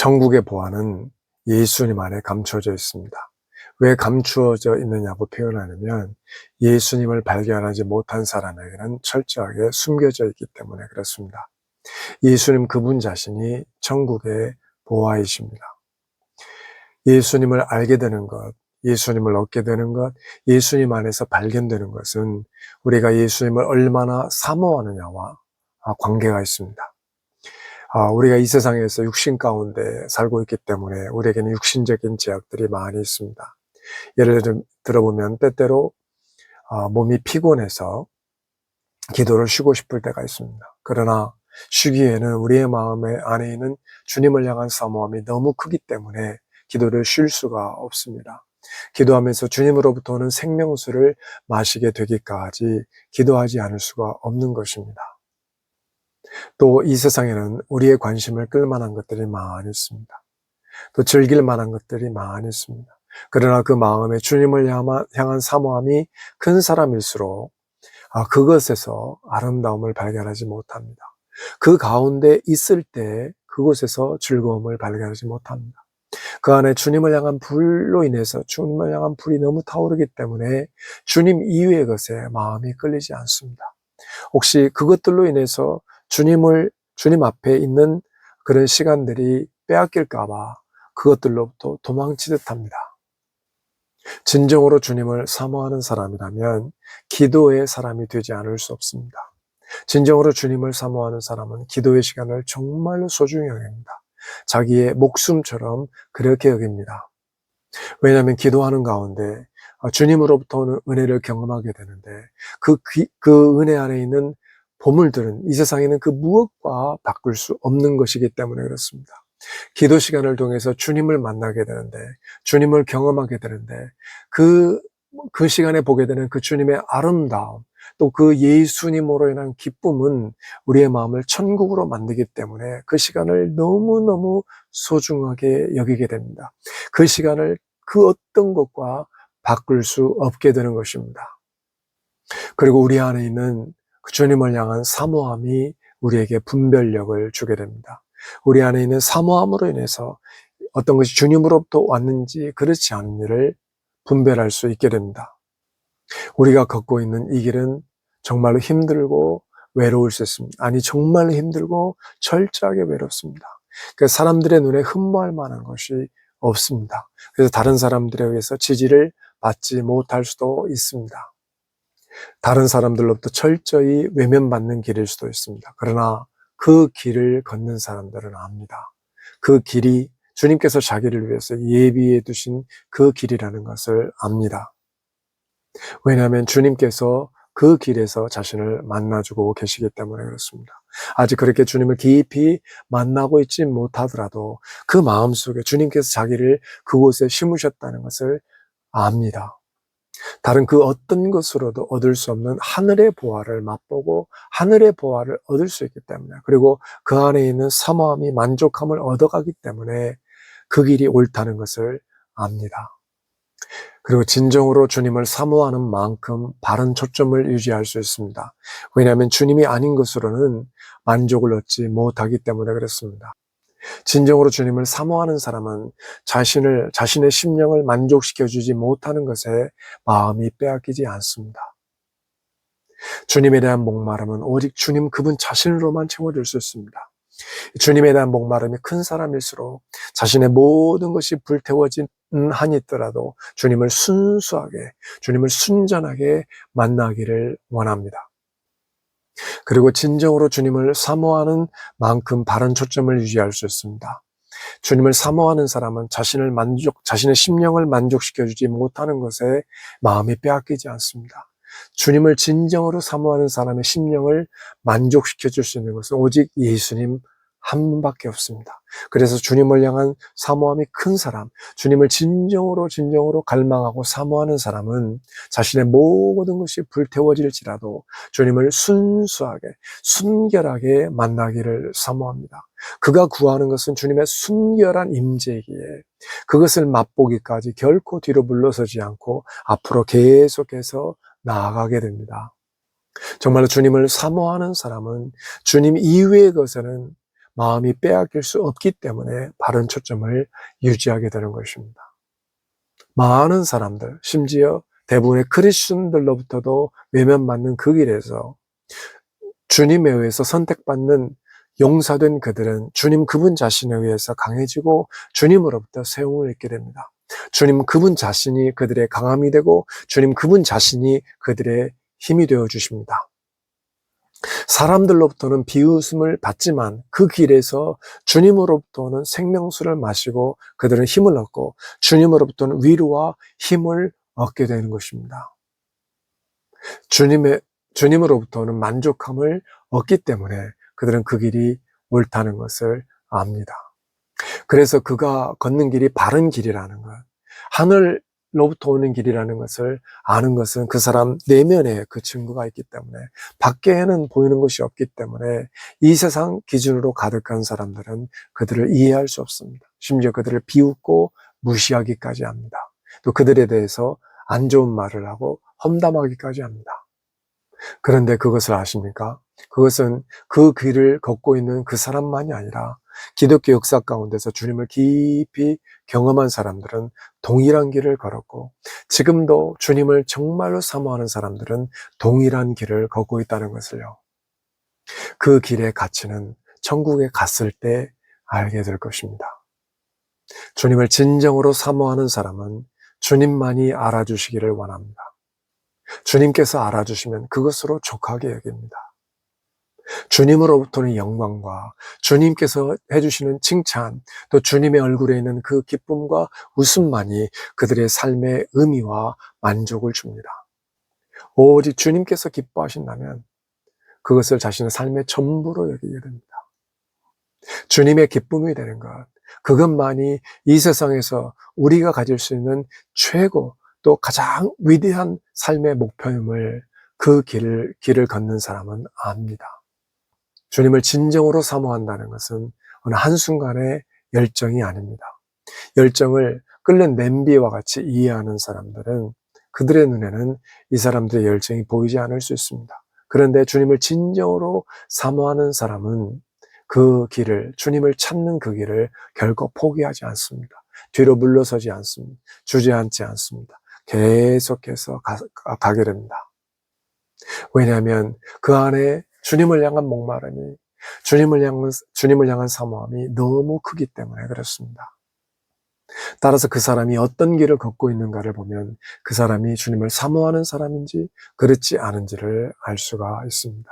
천국의 보화는 예수님 안에 감추어져 있습니다. 왜 감추어져 있느냐고 표현하냐면 예수님을 발견하지 못한 사람에게는 철저하게 숨겨져 있기 때문에 그렇습니다. 예수님 그분 자신이 천국의 보화이십니다. 예수님을 알게 되는 것, 예수님을 얻게 되는 것, 예수님 안에서 발견되는 것은 우리가 예수님을 얼마나 사모하느냐와 관계가 있습니다. 우리가 이 세상에서 육신 가운데 살고 있기 때문에 우리에게는 육신적인 제약들이 많이 있습니다. 예를 들어보면 때때로 몸이 피곤해서 기도를 쉬고 싶을 때가 있습니다. 그러나 쉬기에는 우리의 마음에 안에 있는 주님을 향한 사모함이 너무 크기 때문에 기도를 쉴 수가 없습니다. 기도하면서 주님으로부터 오는 생명수를 마시게 되기까지 기도하지 않을 수가 없는 것입니다. 또 이 세상에는 우리의 관심을 끌 만한 것들이 많이 있습니다. 또 즐길 만한 것들이 많이 있습니다. 그러나 그 마음에 주님을 향한 사모함이 큰 사람일수록 그것에서 아름다움을 발견하지 못합니다. 그 가운데 있을 때 그곳에서 즐거움을 발견하지 못합니다. 그 안에 주님을 향한 불로 인해서 주님을 향한 불이 너무 타오르기 때문에 주님 이외의 것에 마음이 끌리지 않습니다. 혹시 그것들로 인해서 주님 앞에 있는 그런 시간들이 빼앗길까 봐 그것들로부터 도망치듯 합니다. 진정으로 주님을 사모하는 사람이라면 기도의 사람이 되지 않을 수 없습니다. 진정으로 주님을 사모하는 사람은 기도의 시간을 정말로 소중히 여깁니다. 자기의 목숨처럼 그렇게 여깁니다. 왜냐하면 기도하는 가운데 주님으로부터 오는 은혜를 경험하게 되는데 그 은혜 안에 있는 보물들은 이 세상에는 그 무엇과 바꿀 수 없는 것이기 때문에 그렇습니다. 기도 시간을 통해서 주님을 만나게 되는데, 주님을 경험하게 되는데, 그 시간에 보게 되는 그 주님의 아름다움, 또 그 예수님으로 인한 기쁨은 우리의 마음을 천국으로 만들기 때문에 그 시간을 너무너무 소중하게 여기게 됩니다. 그 시간을 그 어떤 것과 바꿀 수 없게 되는 것입니다. 그리고 우리 안에 있는 그 주님을 향한 사모함이 우리에게 분별력을 주게 됩니다. 우리 안에 있는 사모함으로 인해서 어떤 것이 주님으로부터 왔는지 그렇지 않은 일을 분별할 수 있게 됩니다. 우리가 걷고 있는 이 길은 정말로 힘들고 외로울 수 있습니다. 아니 정말로 힘들고 철저하게 외롭습니다. 그 사람들의 눈에 흠모할 만한 것이 없습니다. 그래서 다른 사람들에 의해서 지지를 받지 못할 수도 있습니다. 다른 사람들로부터 철저히 외면받는 길일 수도 있습니다. 그러나 그 길을 걷는 사람들은 압니다. 그 길이 주님께서 자기를 위해서 예비해 두신 그 길이라는 것을 압니다. 왜냐하면 주님께서 그 길에서 자신을 만나주고 계시기 때문에 그렇습니다. 아직 그렇게 주님을 깊이 만나고 있지 못하더라도 그 마음속에 주님께서 자기를 그곳에 심으셨다는 것을 압니다. 다른 그 어떤 것으로도 얻을 수 없는 하늘의 보화를 맛보고 하늘의 보화를 얻을 수 있기 때문에, 그리고 그 안에 있는 사모함이 만족함을 얻어가기 때문에 그 길이 옳다는 것을 압니다. 그리고 진정으로 주님을 사모하는 만큼 바른 초점을 유지할 수 있습니다. 왜냐하면 주님이 아닌 것으로는 만족을 얻지 못하기 때문에 그렇습니다. 진정으로 주님을 사모하는 사람은 자신의 심령을 만족시켜주지 못하는 것에 마음이 빼앗기지 않습니다. 주님에 대한 목마름은 오직 주님 그분 자신으로만 채워질 수 있습니다. 주님에 대한 목마름이 큰 사람일수록 자신의 모든 것이 불태워진 한이 있더라도 주님을 순수하게, 주님을 순전하게 만나기를 원합니다. 그리고 진정으로 주님을 사모하는 만큼 바른 초점을 유지할 수 있습니다. 주님을 사모하는 사람은 자신의 심령을 만족시켜주지 못하는 것에 마음이 빼앗기지 않습니다. 주님을 진정으로 사모하는 사람의 심령을 만족시켜줄 수 있는 것은 오직 예수님 한 분밖에 없습니다. 그래서 주님을 향한 사모함이 큰 사람, 주님을 진정으로 갈망하고 사모하는 사람은 자신의 모든 것이 불태워질지라도 주님을 순수하게, 순결하게 만나기를 사모합니다. 그가 구하는 것은 주님의 순결한 임재이기에 그것을 맛보기까지 결코 뒤로 물러서지 않고 앞으로 계속해서 나아가게 됩니다. 정말로 주님을 사모하는 사람은 주님 이외의 것에는 마음이 빼앗길 수 없기 때문에 바른 초점을 유지하게 되는 것입니다. 많은 사람들, 심지어 대부분의 크리스천들로부터도 외면받는 그 길에서 주님에 의해서 선택받는 용서된 그들은 주님 그분 자신에 의해서 강해지고 주님으로부터 세움을 얻게 됩니다. 주님 그분 자신이 그들의 강함이 되고 주님 그분 자신이 그들의 힘이 되어 주십니다. 사람들로부터는 비웃음을 받지만 그 길에서 주님으로부터는 생명수를 마시고 그들은 힘을 얻고 주님으로부터는 위로와 힘을 얻게 되는 것입니다. 주님으로부터는 만족함을 얻기 때문에 그들은 그 길이 옳다는 것을 압니다. 그래서 그가 걷는 길이 바른 길이라는 것, 하늘로부터 오는 길이라는 것을 아는 것은 그 사람 내면에 그 증거가 있기 때문에 밖에는 보이는 것이 없기 때문에 이 세상 기준으로 가득한 사람들은 그들을 이해할 수 없습니다. 심지어 그들을 비웃고 무시하기까지 합니다. 또 그들에 대해서 안 좋은 말을 하고 험담하기까지 합니다. 그런데 그것을 아십니까? 그것은 그 길을 걷고 있는 그 사람만이 아니라 기독교 역사 가운데서 주님을 깊이 경험한 사람들은 동일한 길을 걸었고 지금도 주님을 정말로 사모하는 사람들은 동일한 길을 걷고 있다는 것을요. 그 길의 가치는 천국에 갔을 때 알게 될 것입니다. 주님을 진정으로 사모하는 사람은 주님만이 알아주시기를 원합니다. 주님께서 알아주시면 그것으로 족하게 여깁니다. 주님으로부터는 영광과 주님께서 해주시는 칭찬, 또 주님의 얼굴에 있는 그 기쁨과 웃음만이 그들의 삶의 의미와 만족을 줍니다. 오직 주님께서 기뻐하신다면 그것을 자신의 삶의 전부로 여기게 됩니다. 주님의 기쁨이 되는 것, 그것만이 이 세상에서 우리가 가질 수 있는 최고 또 가장 위대한 삶의 목표임을 그 길을 걷는 사람은 압니다. 주님을 진정으로 사모한다는 것은 어느 한순간의 열정이 아닙니다. 열정을 끓는 냄비와 같이 이해하는 사람들은 그들의 눈에는 이 사람들의 열정이 보이지 않을 수 있습니다. 그런데 주님을 진정으로 사모하는 사람은 그 길을, 주님을 찾는 그 길을 결코 포기하지 않습니다. 뒤로 물러서지 않습니다. 주저앉지 않습니다. 계속해서 가게 됩니다. 왜냐하면 그 안에 주님을 향한 목마름이, 주님을 향한 사모함이 너무 크기 때문에 그렇습니다. 따라서 그 사람이 어떤 길을 걷고 있는가를 보면 그 사람이 주님을 사모하는 사람인지 그렇지 않은지를 알 수가 있습니다.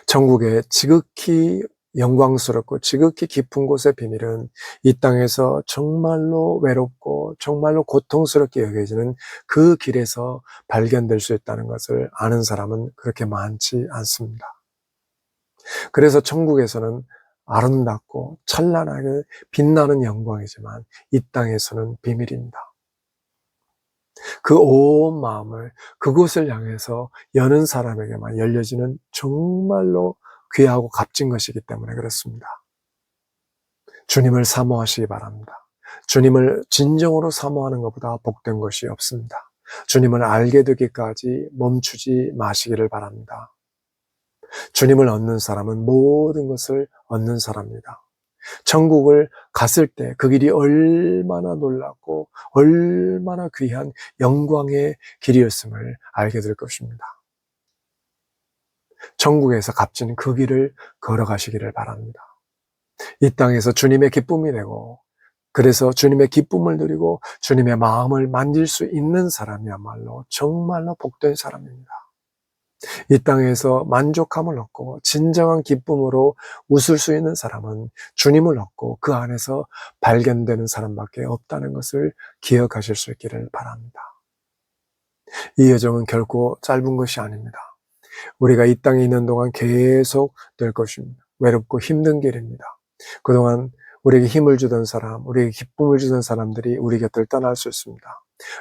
천국의 지극히 영광스럽고 지극히 깊은 곳의 비밀은 이 땅에서 정말로 외롭고 정말로 고통스럽게 여겨지는 그 길에서 발견될 수 있다는 것을 아는 사람은 그렇게 많지 않습니다. 그래서 천국에서는 아름답고 찬란하게 빛나는 영광이지만 이 땅에서는 비밀입니다. 그 온 마음을 그곳을 향해서 여는 사람에게만 열려지는 정말로 귀하고 값진 것이기 때문에 그렇습니다. 주님을 사모하시기 바랍니다. 주님을 진정으로 사모하는 것보다 복된 것이 없습니다. 주님을 알게 되기까지 멈추지 마시기를 바랍니다. 주님을 얻는 사람은 모든 것을 얻는 사람입니다. 천국을 갔을 때 그 길이 얼마나 놀랍고 얼마나 귀한 영광의 길이었음을 알게 될 것입니다. 천국에서 값진 그 길을 걸어가시기를 바랍니다. 이 땅에서 주님의 기쁨이 되고 그래서 주님의 기쁨을 누리고 주님의 마음을 만질 수 있는 사람이야말로 정말로 복된 사람입니다. 이 땅에서 만족함을 얻고 진정한 기쁨으로 웃을 수 있는 사람은 주님을 얻고 그 안에서 발견되는 사람밖에 없다는 것을 기억하실 수 있기를 바랍니다. 이 여정은 결코 짧은 것이 아닙니다. 우리가 이 땅에 있는 동안 계속 될 것입니다. 외롭고 힘든 길입니다. 그동안 우리에게 힘을 주던 사람, 우리에게 기쁨을 주던 사람들이 우리 곁을 떠날 수 있습니다.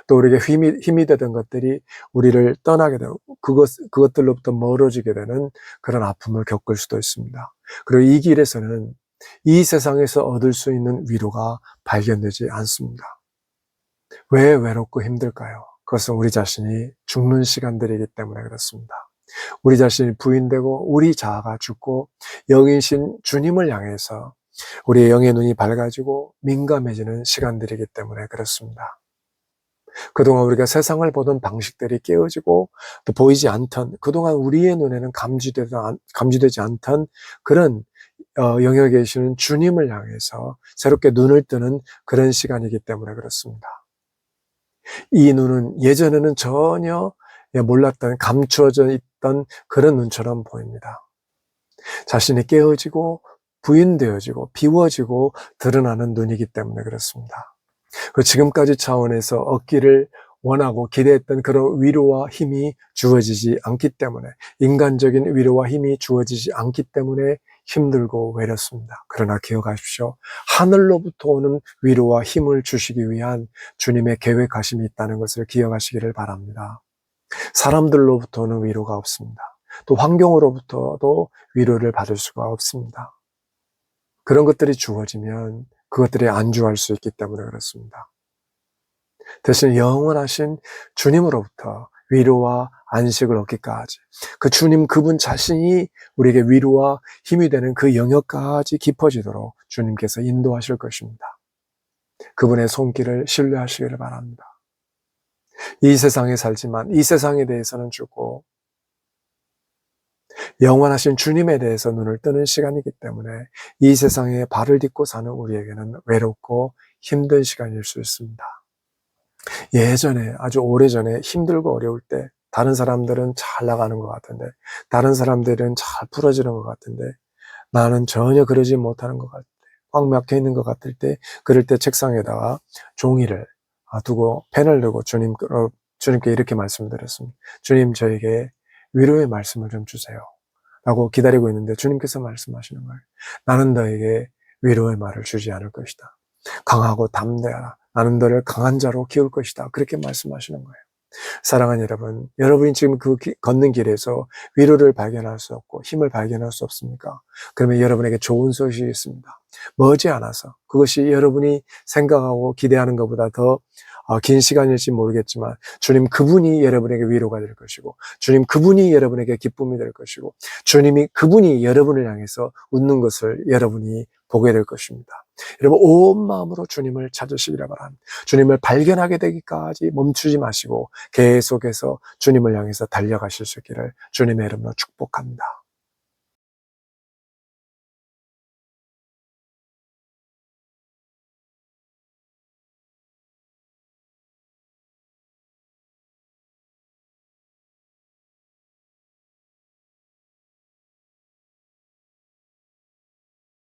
또 우리에게 힘이 되던 것들이 우리를 떠나게 되고 그것들로부터 멀어지게 되는 그런 아픔을 겪을 수도 있습니다. 그리고 이 길에서는 이 세상에서 얻을 수 있는 위로가 발견되지 않습니다. 왜 외롭고 힘들까요? 그것은 우리 자신이 죽는 시간들이기 때문에 그렇습니다. 우리 자신이 부인되고 우리 자아가 죽고 영이신 주님을 향해서 우리의 영의 눈이 밝아지고 민감해지는 시간들이기 때문에 그렇습니다. 그동안 우리가 세상을 보던 방식들이 깨어지고 또 보이지 않던, 그동안 우리의 눈에는 감지되지 않던 그런 영역에 계시는 주님을 향해서 새롭게 눈을 뜨는 그런 시간이기 때문에 그렇습니다. 이 눈은 예전에는 전혀 몰랐던, 감추어져 있던 그런 눈처럼 보입니다. 자신이 깨어지고 부인되어지고 비워지고 드러나는 눈이기 때문에 그렇습니다. 그 지금까지 차원에서 얻기를 원하고 기대했던 그런 위로와 힘이 주어지지 않기 때문에, 인간적인 위로와 힘이 주어지지 않기 때문에 힘들고 외롭습니다. 그러나 기억하십시오. 하늘로부터 오는 위로와 힘을 주시기 위한 주님의 계획하심이 있다는 것을 기억하시기를 바랍니다. 사람들로부터 오는 위로가 없습니다. 또 환경으로부터도 위로를 받을 수가 없습니다. 그런 것들이 주어지면 그것들이 안주할 수 있기 때문에 그렇습니다. 대신 영원하신 주님으로부터 위로와 안식을 얻기까지, 그 주님 그분 자신이 우리에게 위로와 힘이 되는 그 영역까지 깊어지도록 주님께서 인도하실 것입니다. 그분의 손길을 신뢰하시기를 바랍니다. 이 세상에 살지만 이 세상에 대해서는 죽고 영원하신 주님에 대해서 눈을 뜨는 시간이기 때문에 이 세상에 발을 딛고 사는 우리에게는 외롭고 힘든 시간일 수 있습니다. 예전에, 아주 오래전에 힘들고 어려울 때 다른 사람들은 잘 나가는 것 같은데, 다른 사람들은 잘 풀어지는 것 같은데 나는 전혀 그러지 못하는 것 같아. 꽉 막혀 있는 것 같을 때, 그럴 때 책상에다가 종이를 두고 펜을 들고 주님께 이렇게 말씀드렸습니다. 주님, 저에게 위로의 말씀을 좀 주세요 라고 기다리고 있는데 주님께서 말씀하시는 거예요. 나는 너에게 위로의 말을 주지 않을 것이다. 강하고 담대하라. 나는 너를 강한 자로 키울 것이다. 그렇게 말씀하시는 거예요. 사랑하는 여러분, 여러분이 지금 걷는 길에서 위로를 발견할 수 없고 힘을 발견할 수 없습니까? 그러면 여러분에게 좋은 소식이 있습니다. 머지않아서, 그것이 여러분이 생각하고 기대하는 것보다 더 긴 시간일지 모르겠지만 주님 그분이 여러분에게 위로가 될 것이고, 주님 그분이 여러분에게 기쁨이 될 것이고, 주님이 그분이 여러분을 향해서 웃는 것을 여러분이 보게 될 것입니다. 여러분 온 마음으로 주님을 찾으시기를 바랍니다. 주님을 발견하게 되기까지 멈추지 마시고 계속해서 주님을 향해서 달려가실 수 있기를 주님의 이름으로 축복합니다.